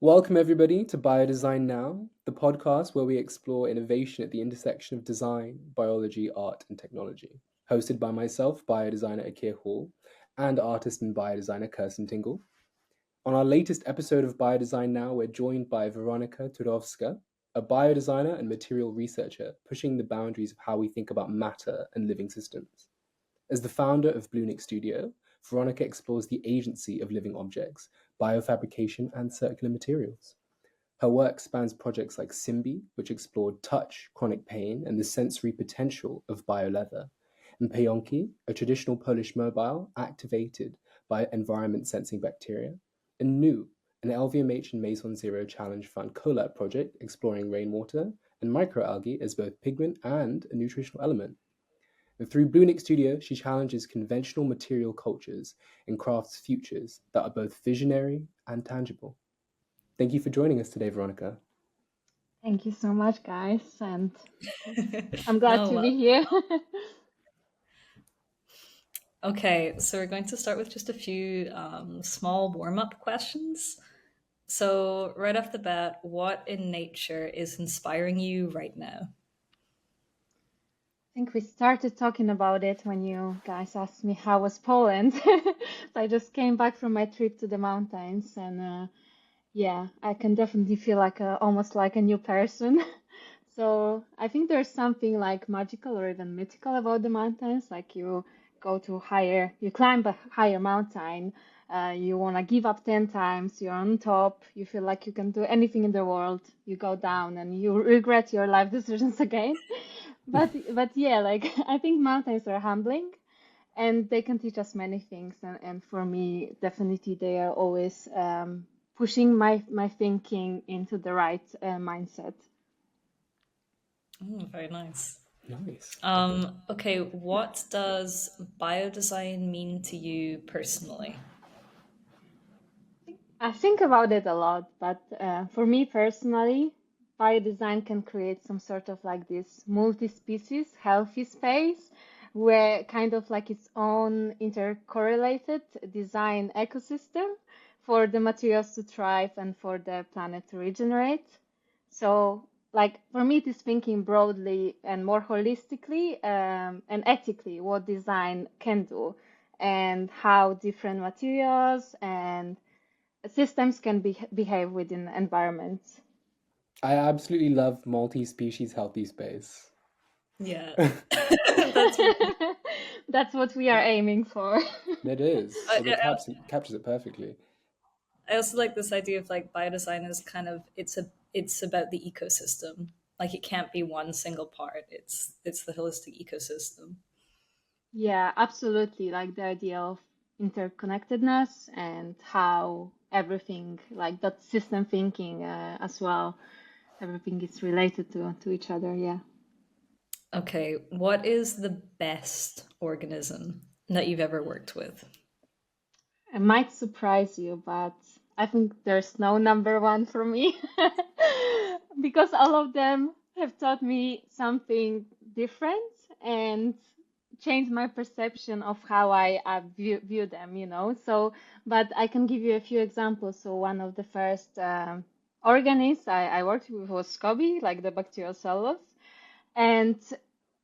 Welcome, everybody, to Biodesign Now, the podcast where we explore innovation at the intersection of design, biology, art, and technology. Hosted by myself, biodesigner Akir Hall, and artist and biodesigner Kirsten Tingle. On our latest episode of Biodesign Now, we're joined by Weronika Turowska, a biodesigner and material researcher pushing the boundaries of how we think about matter and living systems. As the founder of Blunik Studio, Weronika explores the agency of living objects, biofabrication, and circular materials. Her work spans projects like Simbi, which explored touch, chronic pain, and the sensory potential of bioleather, and Payonke, a traditional Polish mobile activated by environment-sensing bacteria, and New, an LVMH and Maison Zero Challenge Fund collab project exploring rainwater and microalgae as both pigment and a nutritional element. And through Blunik Studio, she challenges conventional material cultures and crafts futures that are both visionary and tangible. Thank you for joining us today, Weronika. Thank you so much, guys, and I'm glad to be here. Okay, so we're going to start with just a few small warm-up questions. So right off the bat, what in nature is inspiring you right now? I think we started talking about it when you guys asked me how was Poland. So I just came back from my trip to the mountains, and yeah, I can definitely feel like almost like a new person. So I think there's something like magical or even mythical about the mountains. Like you you climb a higher mountain, you want to give up 10 times, you're on top, you feel like you can do anything in the world, you go down and you regret your life decisions again. But yeah, like I think mountains are humbling and they can teach us many things. And for me, definitely they are always pushing my thinking into the right mindset. Very nice. Nice. Okay, what does biodesign mean to you personally? I think about it a lot, but for me personally, biodesign can create some sort of like this multi-species healthy space where kind of like its own intercorrelated design ecosystem for the materials to thrive and for the planet to regenerate. So like for me, it is thinking broadly and more holistically and ethically what design can do and how different materials and systems can behave within environments. I absolutely love multi-species healthy space. Yeah. That's what we are aiming for. It is. It captures it perfectly. I also like this idea of like biodesign is kind of it's about the ecosystem. Like it can't be one single part. It's the holistic ecosystem. Yeah, absolutely. Like the idea of interconnectedness and how everything, like that system thinking as well, everything is related to each other. Yeah. Okay, what is the best organism that you've ever worked with? It might surprise you, but I think there's no number one for me because all of them have taught me something different and changed my perception of how I view them, you know. So, but I can give you a few examples. So, one of the first organisms I worked with was SCOBY, like the bacterial cellulose. And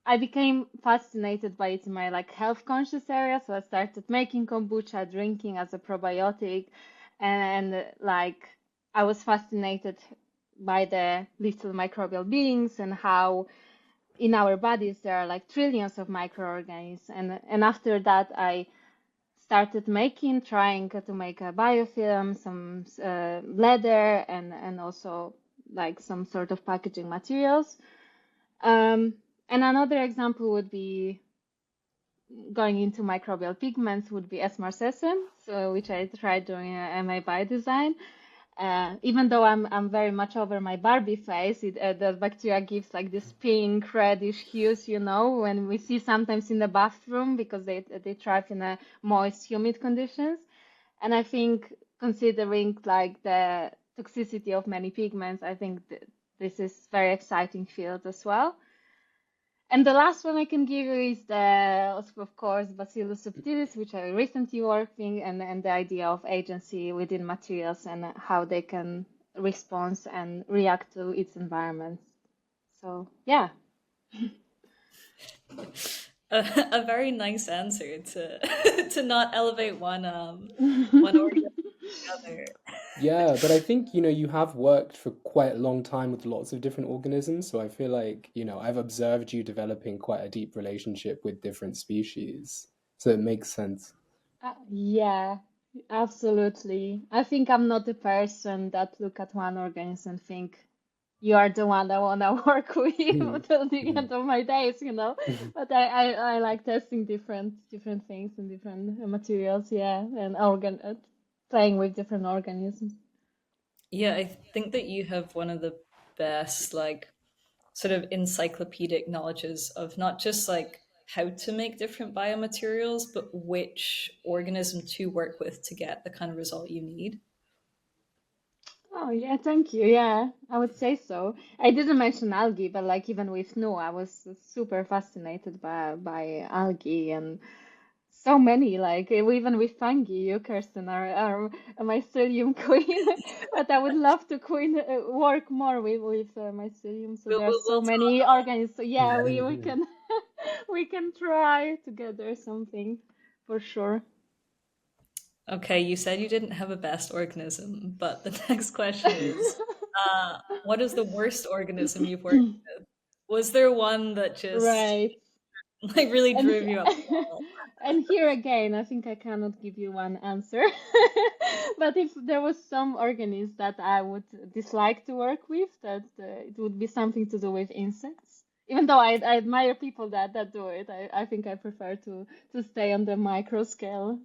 I became fascinated by it in my like health conscious area. So I started making kombucha, drinking as a probiotic, and like I was fascinated by the little microbial beings and how in our bodies there are like trillions of microorganisms. And after that, I started trying to make a biofilm, some leather, and also like some sort of packaging materials. And another example would be going into microbial pigments would be esmarcescent, so which I tried doing MA biodesign. Even though I'm very much over my Barbie face, the bacteria gives like this pink reddish hues, you know, when we see sometimes in the bathroom because they thrive in a moist, humid conditions. And I think considering like the toxicity of many pigments, I think this is very exciting field as well. And the last one I can give you is of course, Bacillus subtilis, which I recently working, and the idea of agency within materials and how they can response and react to its environment. So yeah. A very nice answer to to not elevate one organism to the other. Yeah, but I think, you have worked for quite a long time with lots of different organisms, so I feel like, I've observed you developing quite a deep relationship with different species. So it makes sense. Yeah, absolutely. I think I'm not the person that look at one organism and think you are the one I want to work with Mhm. till the Mhm. end of my days, you know. Mhm. But I like testing different things and different materials, yeah, and playing with different organisms. Yeah, I think that you have one of the best, like, sort of encyclopedic knowledges of not just like how to make different biomaterials, but which organism to work with to get the kind of result you need. Oh yeah, thank you. Yeah, I would say so. I didn't mention algae, but like even with Nu, I was super fascinated by algae and so many, like even with fungi, you, Kirsten, are a mycelium queen. But I would love to work more with mycelium. So there are so We'll many talk. organs. So yeah, we can we can try together something for sure. Okay, you said you didn't have a best organism, but the next question is, what is the worst organism you've worked with? Was there one that just Right. like really And drove you up the wall? and here again, I think I cannot give you one answer. But if there was some organism that I would dislike to work with, that it would be something to do with insects. Even though I admire people that do it, I think I prefer to stay on the micro scale.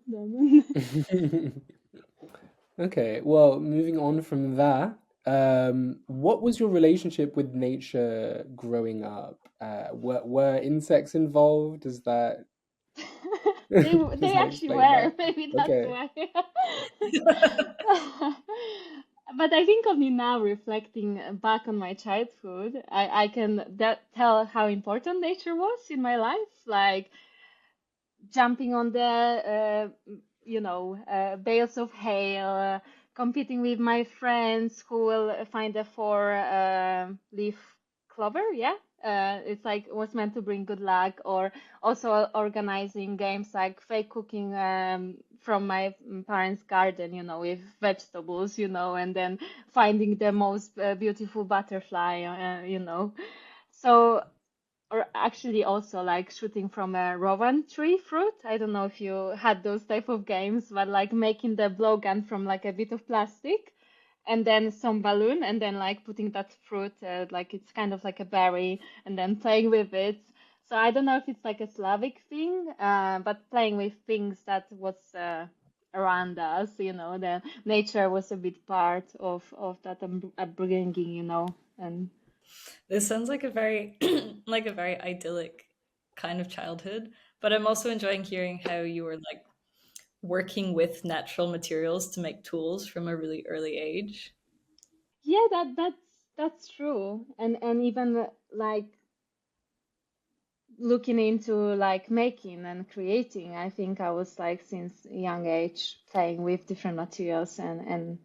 Okay, well, moving on from that, what was your relationship with nature growing up? Were insects involved? Does that does They that actually explain were. that? Maybe that's Okay. why. But I think only now, reflecting back on my childhood, I can tell how important nature was in my life. Like jumping on the bales of hay, competing with my friends who will find a four leaf clover. Yeah, it's like was meant to bring good luck. Or also organizing games like fake cooking from my parents' garden, with vegetables, and then finding the most beautiful butterfly, So, or actually also like shooting from a rowan tree fruit. I don't know if you had those type of games, but like making the blowgun from like a bit of plastic and then some balloon and then like putting that fruit, like it's kind of like a berry, and then playing with it. So I don't know if it's like a Slavic thing, but playing with things that was around us, the nature was a big part of that upbringing, and This sounds like a very like a very idyllic kind of childhood, but I'm also enjoying hearing how you were like working with natural materials to make tools from a really early age. yeah, that's true. And even like looking into like making and creating, I think I was like since a young age playing with different materials and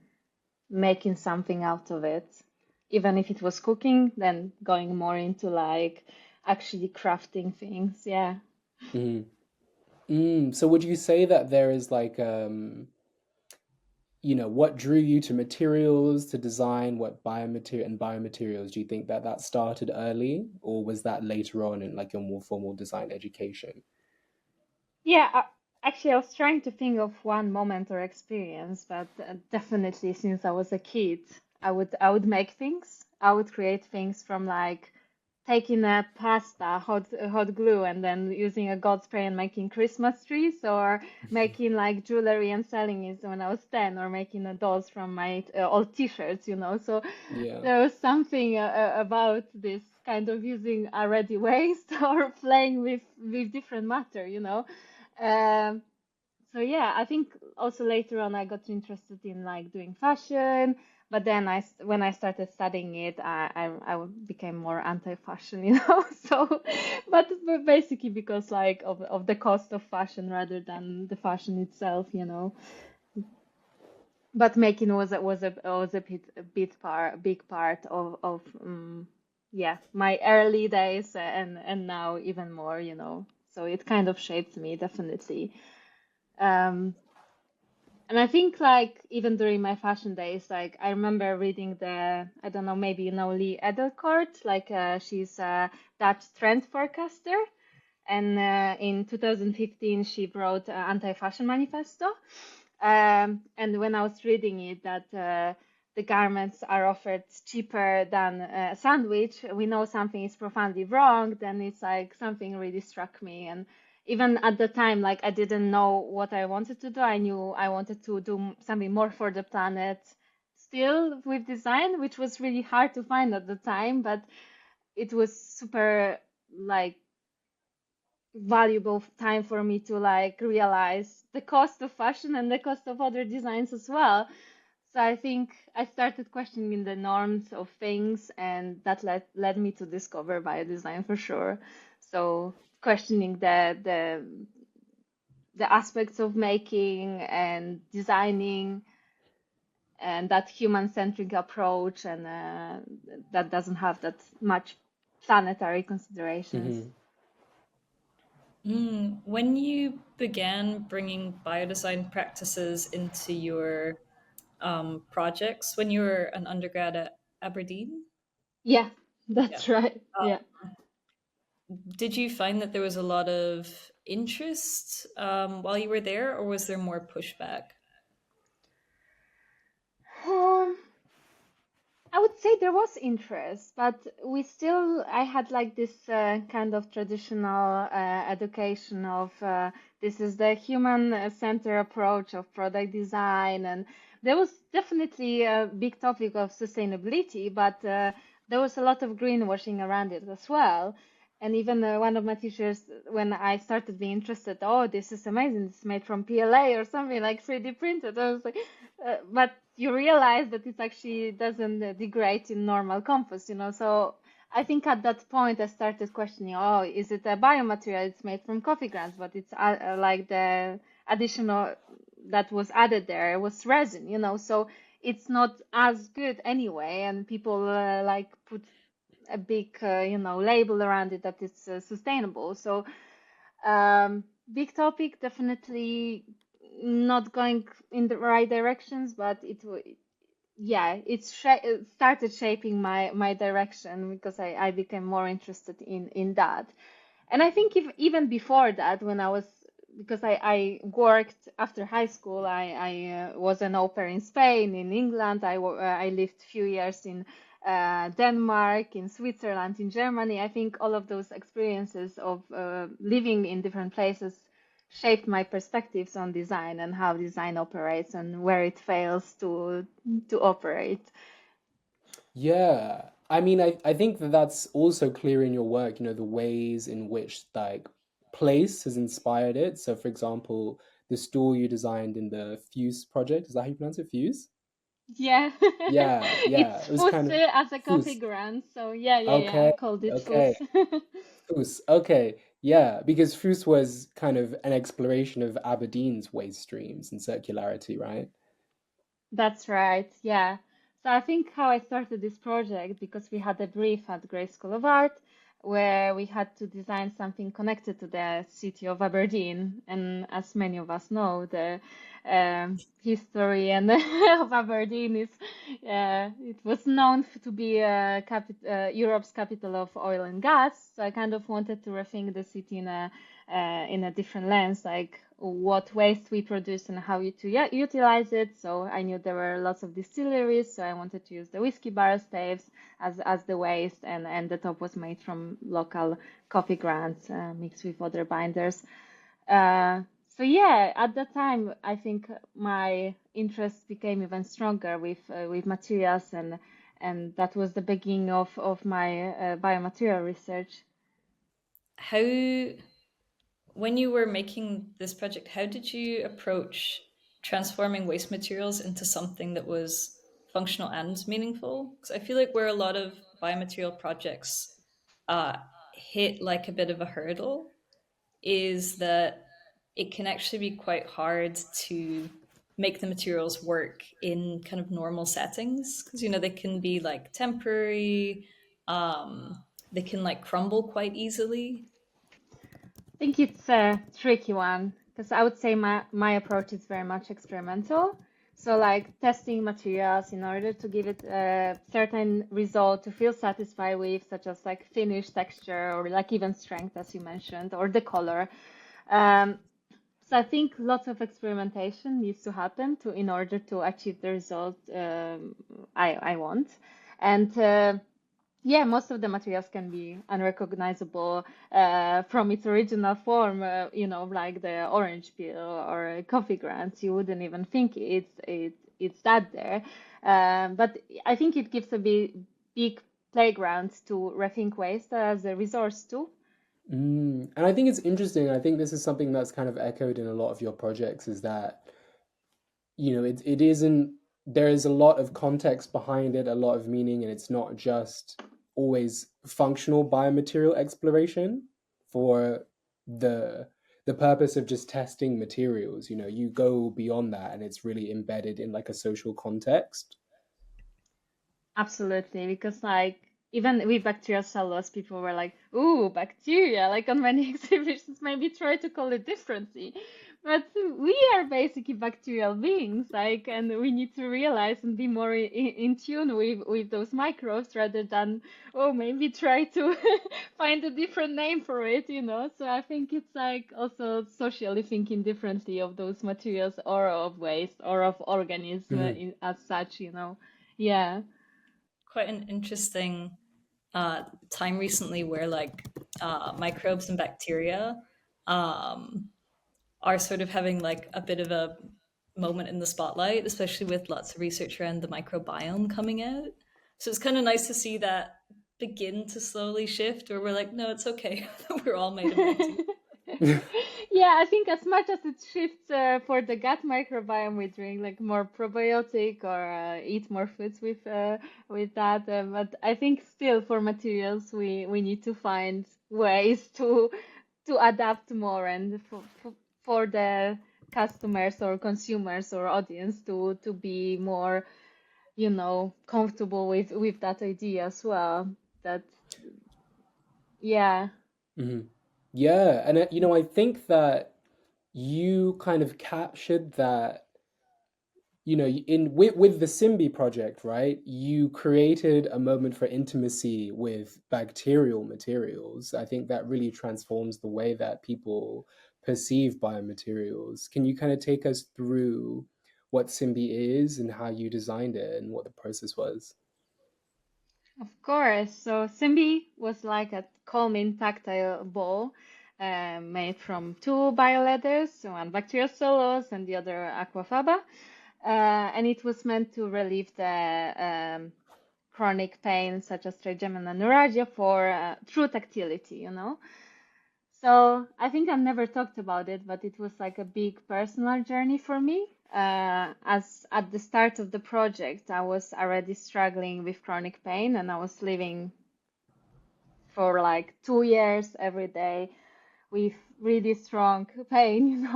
making something out of it. Even if it was cooking, then going more into like actually crafting things. Yeah. Mhm. So would you say that there is like what drew you to materials, to design, what biomaterials, do you think that that started early, or was that later on in like your more formal design education? Yeah, actually, I was trying to think of one moment or experience, but definitely since I was a kid, I would make things. I would create things from like taking a pasta, hot glue, and then using a god spray and making Christmas trees, or making like jewelry and selling it when I was 10, or making dolls from my old t-shirts. So Yeah. there was something about this kind of using already waste or playing with different matter. Um, so yeah, I think also later on I got interested in like doing fashion, but then when I started studying it, I became more anti-fashion, So, but basically because like of the cost of fashion rather than the fashion itself. but making was a big part of yeah, my early days, and now even more, you know. So it kind of shaped me definitely. Um, and I think like even during my fashion days, like I remember reading I don't know, maybe you know Lee Edelkort, like she's a Dutch trend forecaster. And in 2015, she wrote an anti-fashion manifesto. And when I was reading it, that the garments are offered cheaper than a sandwich, we know something is profoundly wrong. Then it's like something really struck me. And even at the time, like I didn't know what I wanted to do. I knew I wanted to do something more for the planet, still with design, which was really hard to find at the time, but it was super like valuable time for me to like realize the cost of fashion and the cost of other designs as well. So I think I started questioning the norms of things, and that led me to discover biodesign for sure. So questioning the aspects of making and designing, and that human-centric approach, and that doesn't have that much planetary considerations. Hmm. When you began bringing biodesign practices into your projects when you were an undergrad at Aberdeen, Yeah, yeah, that's right. Yeah. did you find that there was a lot of interest while you were there, or was there more pushback? Um, I would say there was interest, but I had like this kind of traditional education of this is the human center approach of product design. And there was definitely a big topic of sustainability, but there was a lot of greenwashing around it as well. And even one of my teachers, when I started being interested, oh, this is amazing, it's made from PLA or something like 3D printed. I was like, but you realize that it actually doesn't degrade in normal compost, you know. So I think at that point I started questioning, oh, is it a biomaterial? It's made from coffee grounds, but it's like the additional that was added there was resin, you know. So it's not as good anyway, and people like put a big, you know, label around it that it's sustainable. So big topic, definitely not going in the right directions, but yeah, it started shaping my direction because I became more interested in that. And I think even before that, when I was because I worked after high school, I was an au pair in Spain, in England. I lived a few years in Denmark, in Switzerland, in Germany. I think all of those experiences of living in different places shaped my perspectives on design and how design operates and where it fails to operate. Yeah. I mean, I think that that's also clear in your work, you know, the ways in which like place has inspired it. So, for example, the store you designed in the Fuse project, is that how you pronounce it? Fuse? Yeah, Yeah, yeah. it's It was Fus kind of as a coffee Fuse. ground. So yeah, I Okay, called it okay. Fus. Fuse. Okay. Yeah, because Fuse was kind of an exploration of Aberdeen's waste streams and circularity, right? That's right. Yeah. So I think how I started this project because we had a brief at Grey School of Art where we had to design something connected to the city of Aberdeen. And as many of us know, the history and of Aberdeen is it was known to be Europe's capital of oil and gas. So I kind of wanted to rethink the city in a different lens, like what waste we produce and how to utilize it. So I knew there were lots of distilleries, so I wanted to use the whiskey barrel staves as the waste, and the top was made from local coffee grounds mixed with other binders. So yeah, at that time, I think my interest became even stronger with materials, and that was the beginning of my biomaterial research. How, when you were making this project, how did you approach transforming waste materials into something that was functional and meaningful? Because I feel like where a lot of biomaterial projects hit like a bit of a hurdle is that it can actually be quite hard to make the materials work in kind of normal settings, because they can be like temporary, they can like crumble quite easily. I think it's a tricky one because I would say my approach is very much experimental. So like testing materials in order to give it a certain result to feel satisfied with, such as like finish, texture, or like even strength, as you mentioned, or the color. Um, so I think lots of experimentation needs to happen in order to achieve the result I want. And yeah, most of the materials can be unrecognizable from its original form. Like the orange peel or coffee grounds, you wouldn't even think it's that there. But I think it gives a big playground to rethink waste as a resource too. And I think it's interesting. I think this is something that's kind of echoed in a lot of your projects, is that, it isn't, there is a lot of context behind it, a lot of meaning, and it's not just always functional biomaterial exploration for the the purpose of just testing materials. You go beyond that, and it's really embedded in like a social context. Absolutely, because like even with bacterial cellulose, people were like, "Ooh, bacteria!" Like on many exhibitions, maybe try to call it differently, but we are basically bacterial beings, like, and we need to realize and be more in tune with those microbes rather than maybe try to find a different name for it. So I think it's like also socially thinking differently of those materials or of waste or of organism Mhm. as such. Yeah. Quite an interesting time recently where like microbes and bacteria um, are sort of having like a bit of a moment in the spotlight, especially with lots of research around the microbiome coming out. So it's kind of nice to see that begin to slowly shift, where we're like, no, it's okay. We're all made of bacteria. Yeah, I think as much as it shifts for the gut microbiome, we drink like more probiotic or eat more foods with that. But I think still for materials, we need to find ways to adapt more and for the customers or consumers or audience to be more, comfortable with that idea as well. That yeah. Mhm. Yeah, and I think that you kind of captured that, in with the Simbi project, right? You created a moment for intimacy with bacterial materials. I think that really transforms the way that people perceive biomaterials. Can you kind of take us through what Simbi is and how you designed it and what the process was? Of course. So Simbi was like a calming tactile ball made from two bioleathers, one bacterial cellulose and the other aquafaba. And it was meant to relieve the chronic pain such as trigeminal neuralgia through tactility. So I think I've never talked about it, but it was like a big personal journey for me. As at the start of the project, I was already struggling with chronic pain, and I was living for like 2 years every day with really strong pain.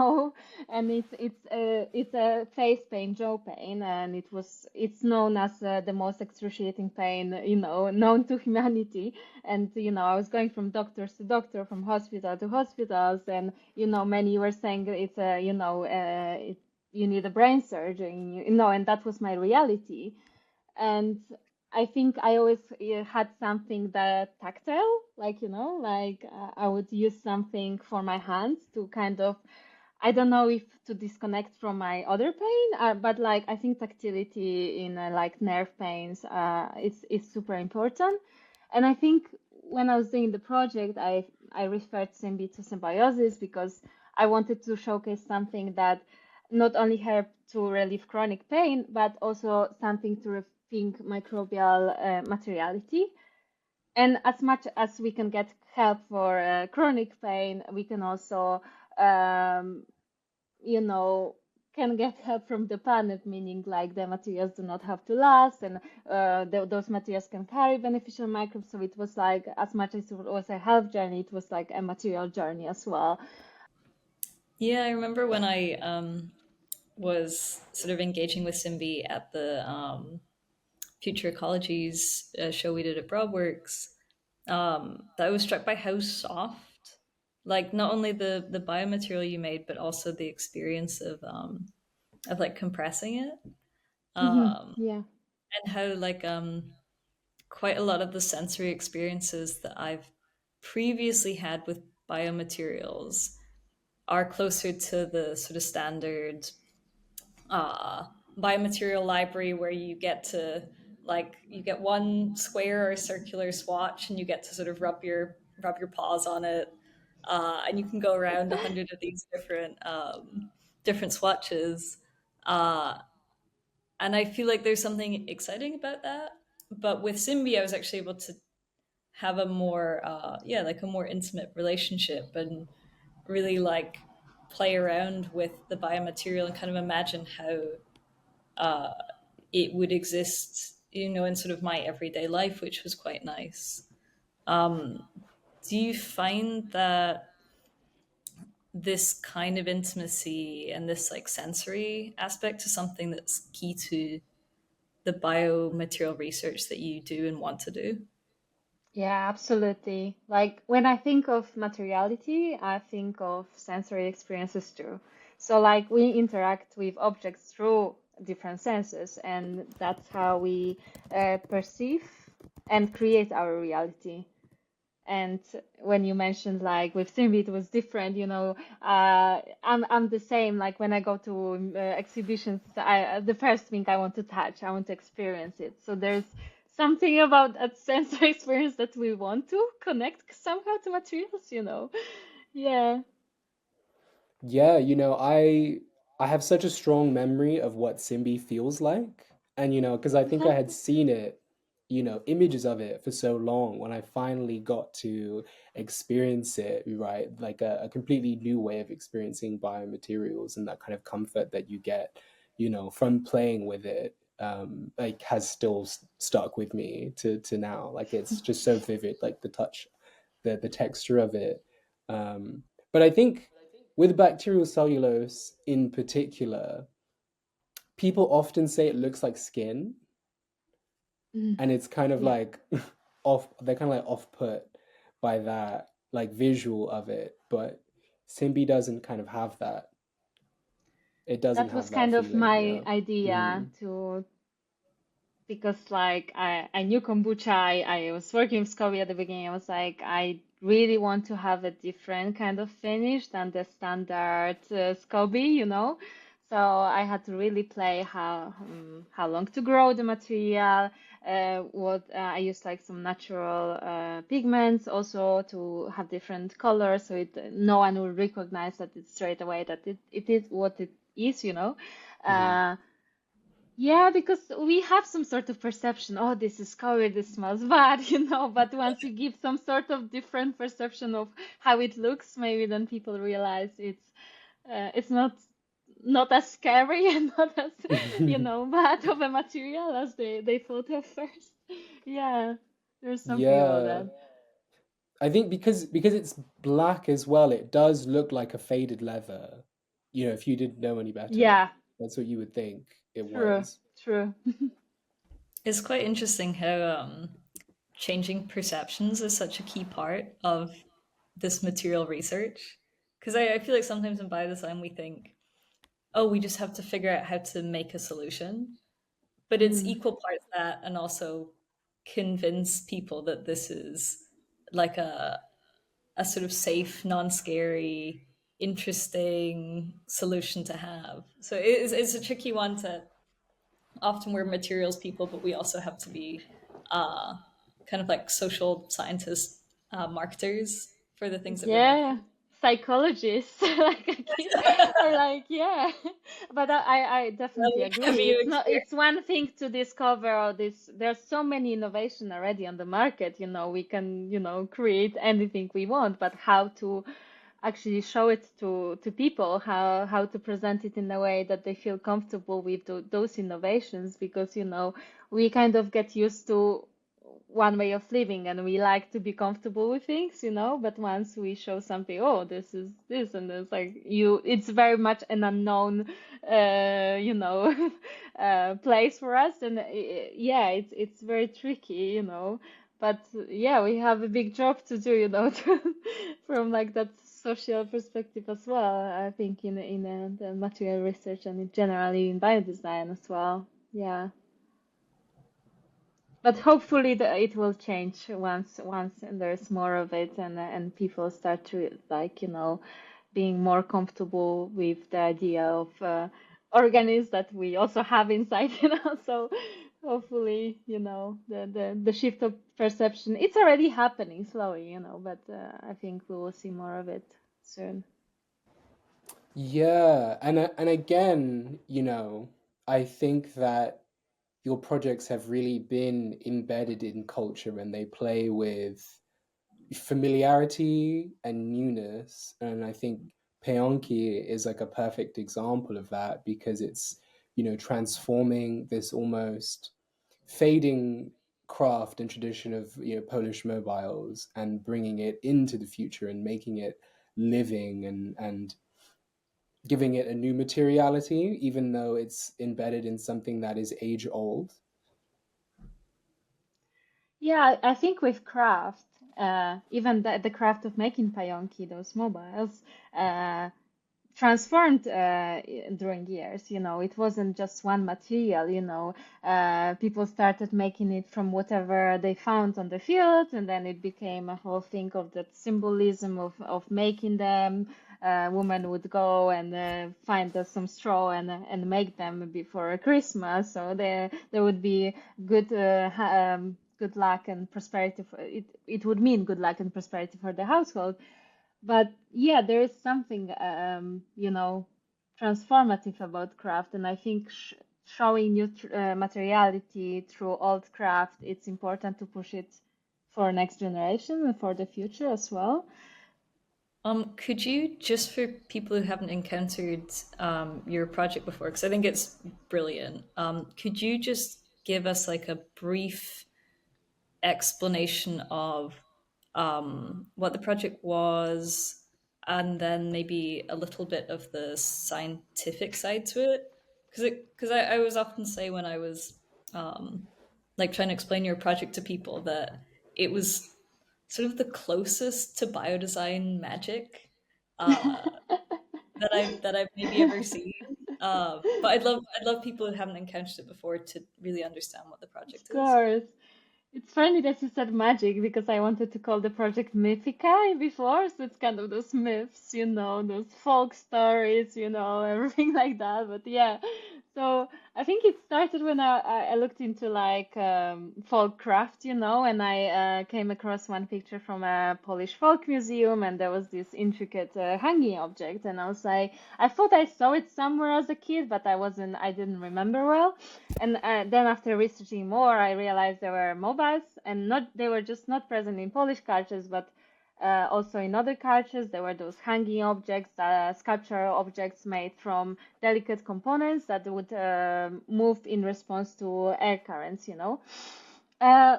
And it's a face pain, jaw pain, and it's known as the most excruciating pain, known to humanity. And I was going from doctors to doctor, from hospital to hospitals, and many were saying it's a you need a brain surgery, and that was my reality. And I think I always had something that tactile, like I would use something for my hands to kind of, I don't know if to disconnect from my other pain, but like I think tactility in like nerve pains is super important. And I think when I was doing the project, I referred Simbi to symbiosis because I wanted to showcase something that not only helped to relieve chronic pain, but also something to rethink microbial materiality. And as much as we can get help for chronic pain, we can also, um, you know, can get help from the planet, meaning like the materials do not have to last, and those materials can carry beneficial microbes. So it was like, as much as it was a health journey, it was like a material journey as well. Yeah, I remember when I was sort of engaging with Simbi at the Future Ecologies show we did at Broadworks, that I was struck by how soft, like not only the biomaterial you made, but also the experience of like compressing it, um, Yeah. and how like quite a lot of the sensory experiences that I've previously had with biomaterials are closer to the sort of standard uh, biomaterial library where you get to like you get one square or circular swatch and you get to sort of rub your paws on it, and you can go around 100 of these different swatches, uh, and I feel like there's something exciting about that. But with Simbi, I was actually able to have a more yeah, like a more intimate relationship and really like play around with the biomaterial and kind of imagine how uh, it would exist, you know, in sort of my everyday life, which was quite nice. Um, do you find that this kind of intimacy and this like sensory aspect is something that's key to the biomaterial research that you do and want to do? Yeah, absolutely. Like when I think of materiality, I think of sensory experiences too. So like we interact with objects through different senses, and that's how we perceive and create our reality. And when you mentioned like with Simbi, it was different, you know. I'm the same. Like when I go to exhibitions, the first thing I want to touch, I want to experience it. So there's something about that sensory experience that we want to connect somehow to materials, you know. Yeah. Yeah, I have such a strong memory of what Simbi feels like. And because I think I had seen it, images of it for so long when I finally got to experience it, right? Like a completely new way of experiencing biomaterials and that kind of comfort that you get, from playing with it, like has still stuck with me to now. Like it's just so vivid, like the touch, the texture of it. But I think with bacterial cellulose in particular, people often say it looks like skin, Mm, and it's kind of yeah. like they're kind of like off put by that like visual of it, but Simbi doesn't kind of have that. It doesn't That was have that kind of feeling, my yeah. idea Mm, to because like I knew kombucha. I was working with SCOBY at the beginning. I was like, I really want to have a different kind of finish than the standard SCOBY, you know. So I had to really play how long to grow the material. What I used like some natural pigments also to have different colors, so no one will recognize that it's straight away that it is what it is, you know. mhm. Uh, yeah, because we have some sort of perception, oh, this is colored, this smells bad, you know, but once you give some sort of different perception of how it looks, maybe then people realize it's not as scary and not as, you know, bad of a material as they thought at first. Yeah, there's something about Yeah. that. I think because it's black as well, it does look like a faded leather. If you didn't know any better, Yeah, that's what you would think it true, was. true. It's quite interesting how changing perceptions is such a key part of this material research. Because I feel like sometimes in biodesign we think, oh, we just have to figure out how to make a solution. But it's Mm. equal parts that and also convince people that this is like a sort of safe, non-scary, interesting solution to have. So it's a tricky one to often we're materials people, but we also have to be uh, kind of like social scientist marketers for the things that we're Yeah, making. psychologists like I keep or like yeah, but I definitely Have agree. you It's not. experienced? It's one thing to discover all this. There's so many innovation already on the market. You know, we can create anything we want, but how to actually show it to people, how to present it in a way that they feel comfortable with those innovations, because we kind of get used to one way of living, and we like to be comfortable with things, but once we show something, oh, this is this, and it's like it's very much an unknown place for us, and yeah, it's very tricky, but yeah, we have a big job to do, from like that social perspective as well. I think in the material research and generally in biodesign as well. Yeah, but hopefully it will change once there's more of it, and people start to like being more comfortable with the idea of organisms that we also have inside, So hopefully, the shift of perception, it's already happening slowly, but I think we will see more of it soon. Yeah, and again, I think that your projects have really been embedded in culture and they play with familiarity and newness. And I think Payonke is like a perfect example of that because it's, transforming this almost fading craft and tradition of, Polish mobiles and bringing it into the future and making it living and giving it a new materiality, even though it's embedded in something that is age old. Yeah, I think with craft, even the craft of making Payonki, those mobiles, uh, transformed during years. It wasn't just one material. People started making it from whatever they found on the field, and then it became a whole thing of that symbolism of making them. Women would go and find some straw and make them before Christmas, so there would be good good luck and prosperity for it. It would mean good luck and prosperity for the household. But yeah, there is something, transformative about craft, and I think showing new materiality through old craft, it's important to push it for next generation and for the future as well. Could you, just for people who haven't encountered your project before, because I think it's brilliant, could you just give us like a brief explanation of what the project was, and then maybe a little bit of the scientific side to it? Because I always often say when I was like trying to explain your project to people that it was sort of the closest to biodesign magic uh, that I've maybe ever seen. But I'd love people who haven't encountered it before to really understand what the Of project is. course. It's funny that you said magic because I wanted to call the project Mythicae before, so it's kind of those myths, those folk stories, everything like that. But yeah, so I think it started when I looked into like folk craft, and I came across one picture from a Polish folk museum, and there was this intricate hanging object, and I was like, I thought I saw it somewhere as a kid, but I didn't remember well. And then after researching more, I realized there were mobiles, and they were just not present in Polish cultures, but also in other cultures. There were those hanging objects, sculptural objects made from delicate components that would move in response to air currents, Uh,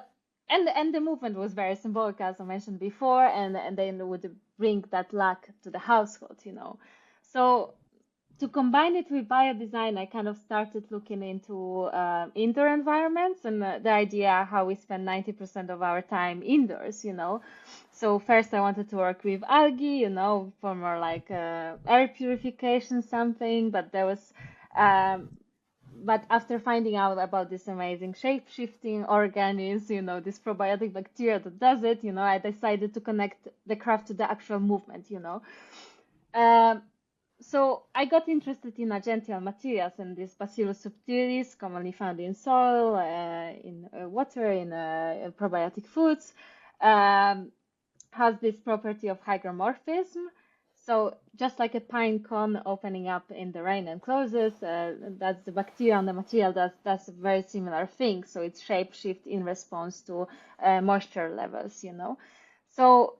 and the movement was very symbolic, as I mentioned before, and then would bring that luck to the household, So to combine it with biodesign, I kind of started looking into indoor environments and the idea how we spend 90% of our time indoors, So first I wanted to work with algae, for more like air purification something, but after finding out about this amazing shape-shifting organism, this probiotic bacteria that does it, I decided to connect the craft to the actual movement, Um, so I got interested in agential materials and this Bacillus subtilis, commonly found in soil, in water, in probiotic foods, um, has this property of hygromorphism. So just like a pine cone opening up in the rain and closes, that's the bacteria on the material that's a very similar thing. So it's shape shift in response to moisture levels, So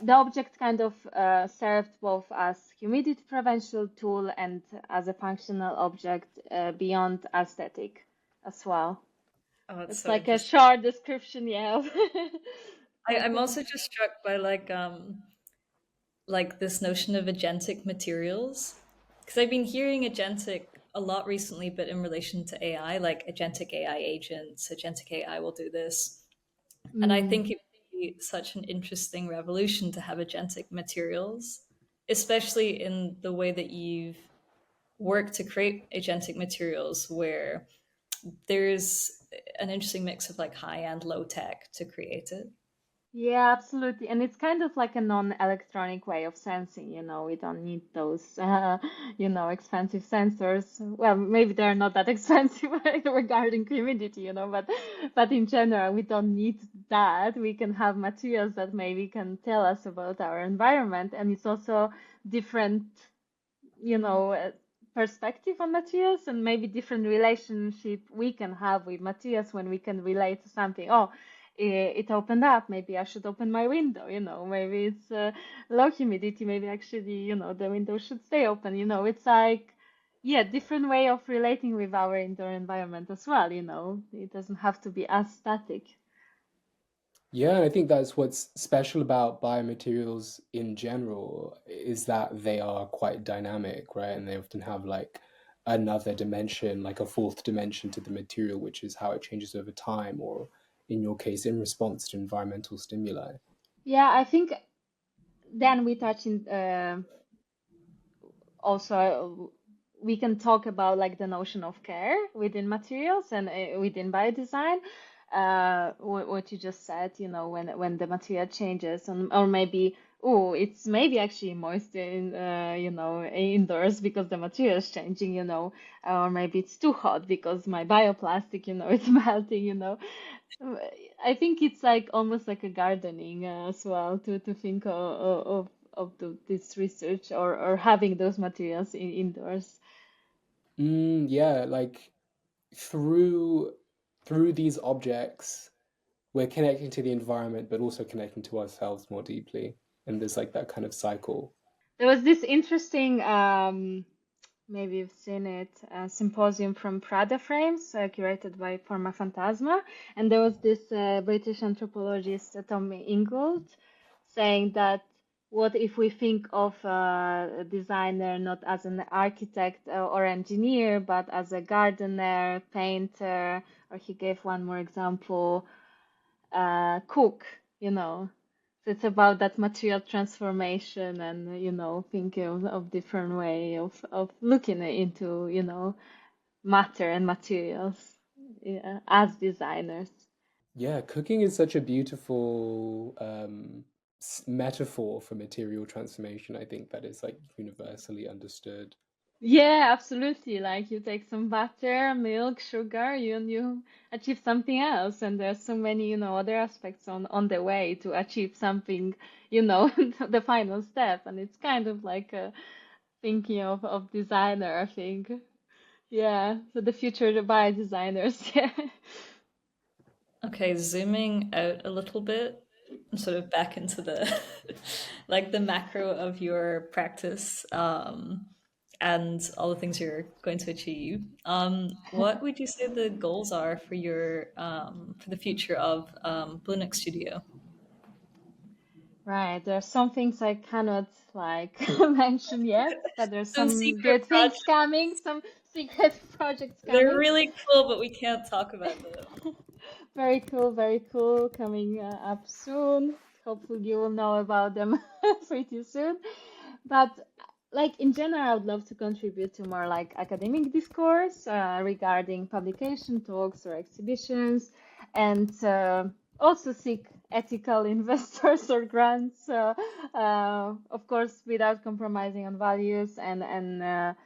the object kind of served both as humidity prevention tool and as a functional object beyond aesthetic as well. Oh, it's It's so like a interesting. short description, yeah. I'm also just struck by like this notion of agentic materials, because I've been hearing agentic a lot recently, but in relation to AI, like agentic AI agents, agentic AI will do this. And I Mm. think it would be such an interesting revolution to have agentic materials, especially in the way that you've worked to create agentic materials, where there's an interesting mix of like high and low tech to create it. Yeah, absolutely. And it's kind of like a non-electronic way of sensing, we don't need those, expensive sensors. Well, maybe they're not that expensive regarding humidity, but in general, we don't need that. We can have materials that maybe can tell us about our environment. And it's also different, perspective on materials and maybe different relationship we can have with materials when we can relate to something. Oh, it opened up. Maybe I should open my window. Maybe it's low humidity. Maybe actually, the window should stay open. It's like, yeah, different way of relating with our indoor environment as well. It doesn't have to be as static. Yeah, I think that's what's special about biomaterials in general is that they are quite dynamic, right? And they often have like another dimension, like a fourth dimension to the material, which is how it changes over time, or in your case, in response to environmental stimuli. Yeah, I think then we touch in also we can talk about like the notion of care within materials and within biodesign. What you just said, when the material changes, or maybe, oh, it's maybe actually moist in indoors because the material is changing, or maybe it's too hot because my bioplastic, it's melting, I think it's like almost like a gardening as well to think this research or having those materials indoors. Yeah, like through through these objects, we're connecting to the environment, but also connecting to ourselves more deeply. And there's like that kind of cycle. There was this interesting, maybe you've seen it, symposium from Prada Frames, curated by Forma Fantasma, and there was this British anthropologist, Tommy Ingold, saying that what if we think of a designer not as an architect or engineer, but as a gardener, painter, or he gave one more example, cook, you know. So it's about that material transformation and, thinking of different way of looking into, matter and materials, yeah, as designers. Yeah, cooking is such a beautiful metaphor for material transformation. I think that is like universally understood. Yeah, absolutely. Like you take some butter, milk, sugar, you achieve something else, and there's so many, other aspects on the way to achieve something, the final step. And it's kind of like thinking of designer, I think. Yeah, so the future by designers. Yeah. Okay, zooming out a little bit and sort of back into the like the macro of your practice, and all the things you're going to achieve. What would you say the goals are for your for the future of Blunik Studio? Right, there are some things I cannot like mention yet, but there's Some some secret good things projects. coming, some secret projects They're coming. really cool, but we can't talk about them. Very cool, coming up soon. Hopefully, you will know about them pretty soon. But like in general, I would love to contribute to more like academic discourse regarding publication talks or exhibitions, and also seek ethical investors or grants. Of course, without compromising on values and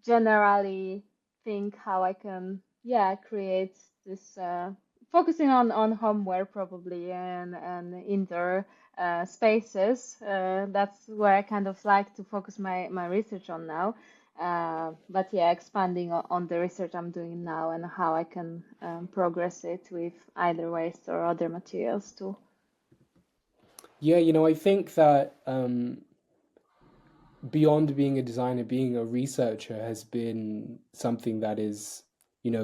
generally think how I can, yeah, create this focusing on homeware probably and indoor spaces. That's where I kind of like to focus my research on now. But yeah, expanding on the research I'm doing now and how I can progress it with either waste or other materials too. Yeah, I think that beyond being a designer, being a researcher has been something that is,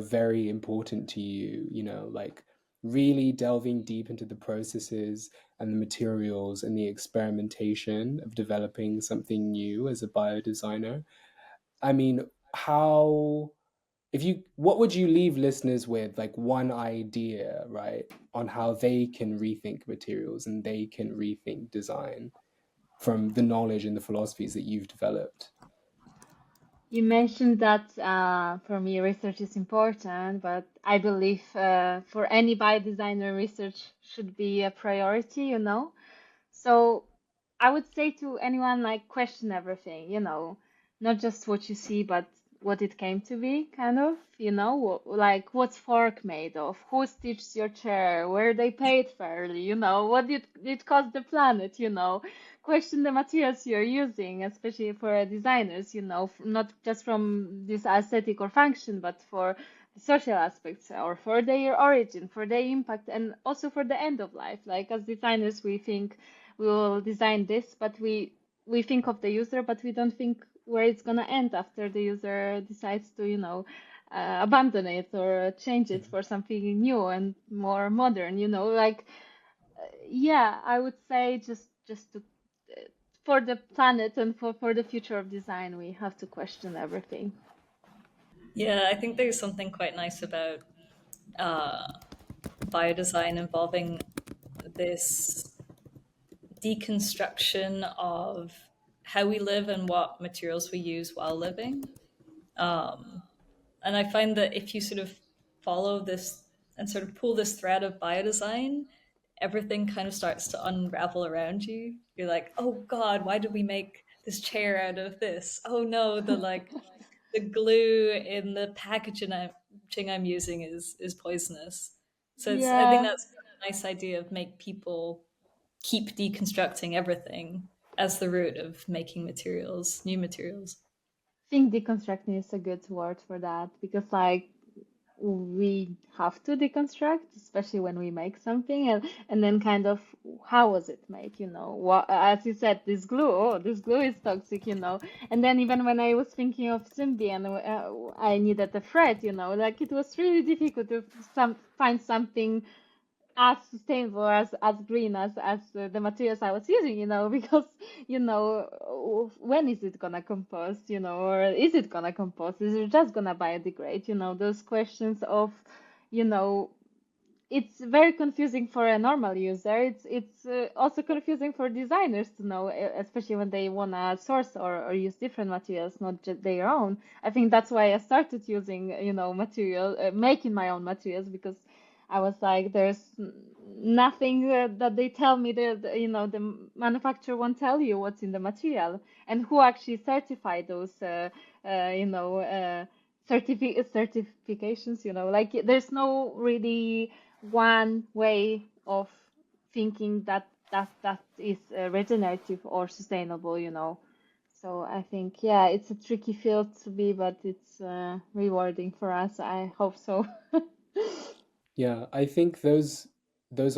very important to you, like really delving deep into the processes and the materials and the experimentation of developing something new as a biodesigner. I mean, how if you what would you leave listeners with, like one idea, right, on how they can rethink materials and they can rethink design from the knowledge and the philosophies that you've developed? You mentioned that for me, research is important, but I believe for any biodesigner, research should be a priority, So I would say to anyone, like, question everything, not just what you see, but what it came to be, kind of, like what's fork made of, who stitched your chair, were they paid fairly, what did it cost the planet, question the materials you're using, especially for designers, not just from this aesthetic or function, but for the social aspects or for their origin, for their impact, and also for the end of life. Like as designers, we think we will design this, but we think of the user, but we don't think where it's gonna end after the user decides to, abandon it or change it for something new and more modern, like yeah, I would say just to for the planet and for the future of design, we have to question everything. Yeah, I think there's something quite nice about biodesign involving this deconstruction of how we live and what materials we use while living. And I find that if you sort of follow this and sort of pull this thread of biodesign, everything kind of starts to unravel around you. You're like, oh God, why did we make this chair out of this? Oh no, the glue in the packaging I'm using is poisonous. So I think Yeah, that's a nice idea of make people keep deconstructing everything as the root of making materials, new materials. I think deconstructing is a good word for that because like we have to deconstruct, especially when we make something, and then kind of how was it made, What, as you said, this glue is toxic, And then even when I was thinking of Simbi and I needed a thread, like it was really difficult to find something as sustainable as green as the materials I was using, because when is it gonna compost, or is it gonna compost? Is it just gonna biodegrade? Those questions of, you know, it's very confusing for a normal user. It's also confusing for designers to know, especially when they wanna source or use different materials, not just their own. I think that's why I started using, making my own materials because I was like, there's nothing that they tell me that the manufacturer won't tell you what's in the material and who actually certify those certifications. Like there's no really one way of thinking that is regenerative or sustainable. So I think, yeah, it's a tricky field to be, but it's rewarding for us. I hope so. Yeah, I think those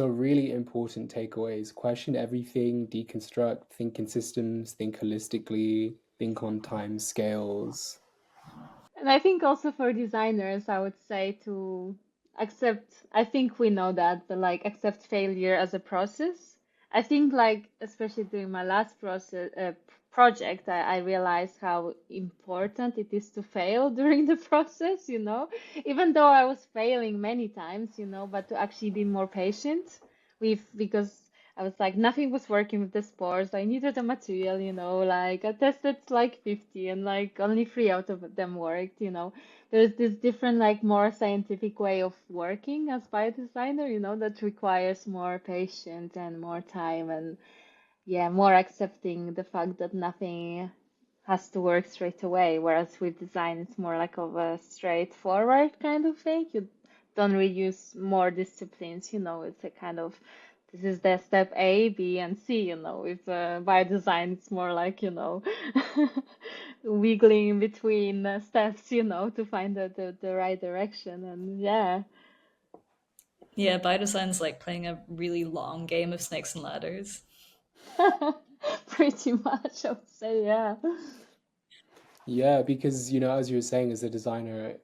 are really important takeaways. Question everything, deconstruct, think in systems, think holistically, think on time scales. And I think also for designers, I would say to accept, I think we know that, but like accept failure as a process. I think like, especially during my last project, I realized how important it is to fail during the process, even though I was failing many times, but to actually be more patient because I was like, nothing was working with the spores. I needed a material, like I tested like 50 and like only three out of them worked, There's this different, like more scientific way of working as biodesigner, that requires more patience and more time and yeah, more accepting the fact that nothing has to work straight away. Whereas with design, it's more like of a straightforward kind of thing. You don't really use more disciplines, it's a kind of this is the step A, B, and C, With by design, it's more like, wiggling in between steps, to find the right direction. And yeah, Yeah, biodesign's like playing a really long game of snakes and ladders. pretty much, I would say, yeah. Yeah, because as you were saying, as a designer,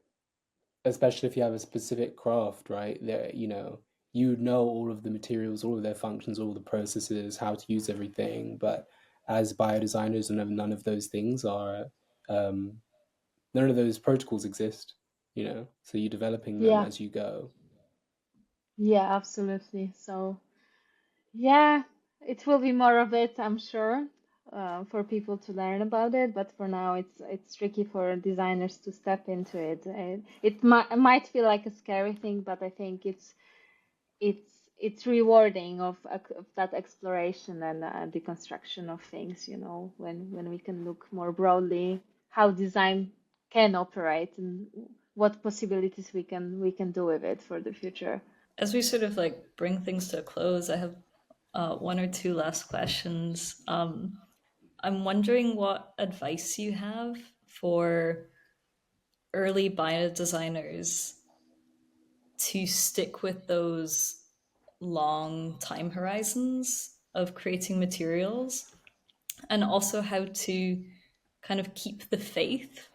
especially if you have a specific craft, right? There, you know all of the materials, all of their functions, all the processes, how to use everything. But as biodesigners, none of those things are, um, none of those protocols exist, So you're developing them Yeah, as you go. yeah, absolutely. So, yeah, it will be more of it, I'm sure, for people to learn about it. But for now, it's tricky for designers to step into it. It might feel like a scary thing, but I think it's rewarding of that exploration and deconstruction of things, when we can look more broadly how design can operate and what possibilities we can do with it for the future. As we sort of like bring things to a close, I have one or two last questions. I'm wondering what advice you have for early biodesigners to stick with those long time horizons of creating materials, and also how to kind of keep the faith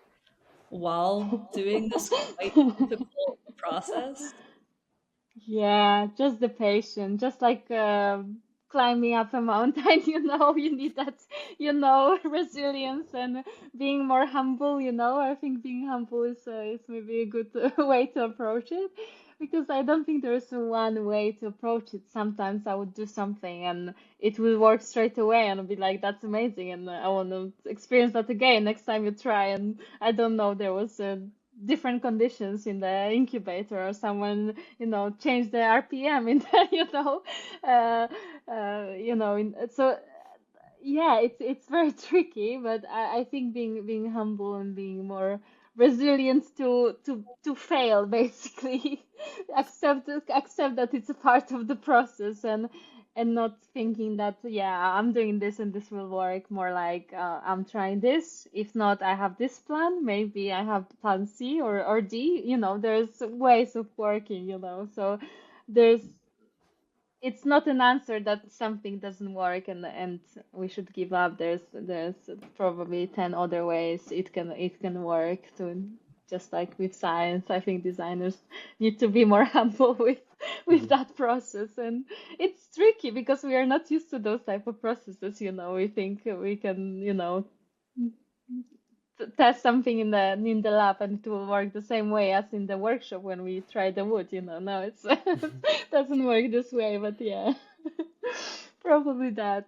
while doing this quite difficult process. Yeah, just the patience, just like climbing up a mountain, you need that, resilience and being more humble, I think being humble is maybe a good way to approach it, because I don't think there is one way to approach it. Sometimes I would do something and it will work straight away and I'll be like, that's amazing, and I want to experience that again next time you try, and I don't know, there was different conditions in the incubator, or someone change the RPM in the, uh, so yeah, it's very tricky, but I think being humble and being more resilient to fail, basically, accept that it's a part of the process, and not thinking that, yeah, I'm doing this and this will work. More like, I'm trying this. If not, I have this plan. Maybe I have plan C or D. There's ways of working. So there's it's not an answer that something doesn't work and we should give up. There's probably 10 other ways it can work to, just like with science. I think designers need to be more humble with Mhm. that process, and it's tricky because we are not used to those type of processes. We think we can, test something in the lab and it will work the same way as in the workshop when we try the wood. No, it's doesn't work this way, but yeah, probably that.